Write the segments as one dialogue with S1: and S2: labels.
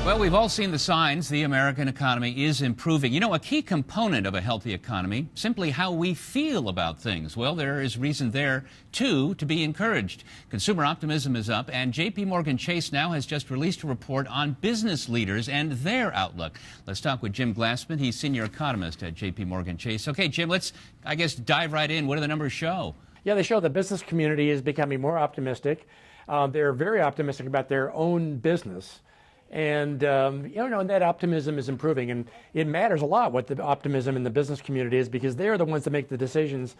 S1: Well, we've all seen the signs. The American economy is improving. You know, a key component of a healthy economy, simply how we feel about things. Well, there is reason there, too, to be encouraged. Consumer optimism is up, and J.P. Morgan Chase now has just released a report on business leaders and their outlook. Let's talk with Jim Glassman. He's senior economist at J.P. Morgan Chase. Okay, Jim, let's, I guess, dive right in. What do the numbers show?
S2: Yeah, they show the business community is becoming more optimistic. They're very optimistic about their own business. And, and that optimism is improving. And it matters a lot what the optimism in the business community is, because they're the ones that make the decisions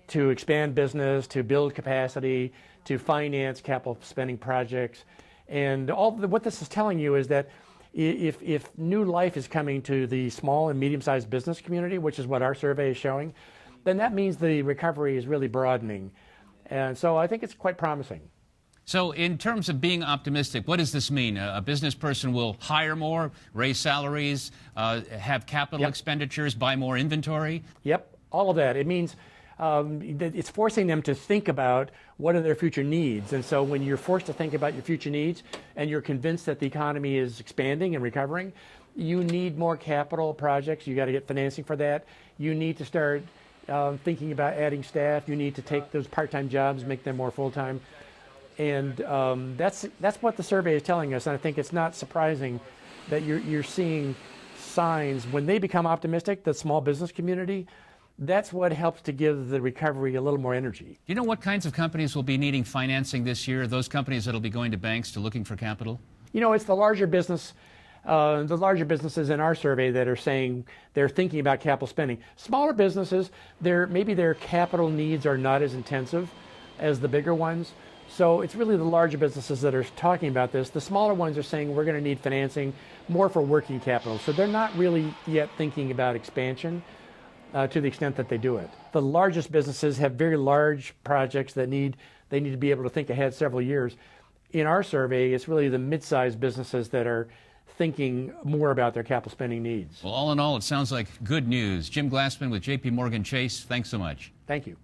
S2: to expand business, to build capacity, to finance capital spending projects. And what this is telling you is that if new life is coming to the small and medium-sized business community, which is what our survey is showing, then that means the recovery is really broadening. And so I think it's quite promising.
S1: So in terms of being optimistic, what does this mean? A business person will hire more, raise salaries, have capital expenditures, buy more inventory?
S2: Yep, all of that. It means it's forcing them to think about what are their future needs. And so when you're forced to think about your future needs and you're convinced that the economy is expanding and recovering, you need more capital projects. You got to get financing for that. You need to start thinking about adding staff. You need to take those part-time jobs, make them more full-time. And that's what the survey is telling us. And I think it's not surprising that you're seeing signs when they become optimistic, the small business community. That's what helps to give the recovery a little more energy.
S1: Do you know what kinds of companies will be needing financing this year? Those companies that will be going to banks to looking for capital?
S2: You know, it's the larger businesses in our survey that are saying they're thinking about capital spending. Smaller businesses, maybe their capital needs are not as intensive as the bigger ones. So it's really the larger businesses that are talking about this. The smaller ones are saying we're going to need financing more for working capital. So they're not really yet thinking about expansion to the extent that they do it. The largest businesses have very large projects that they need to be able to think ahead several years. In our survey, it's really the mid-sized businesses that are thinking more about their capital spending needs.
S1: Well, all in all, it sounds like good news. Jim Glassman with J.P. Morgan Chase, thanks so much.
S2: Thank you.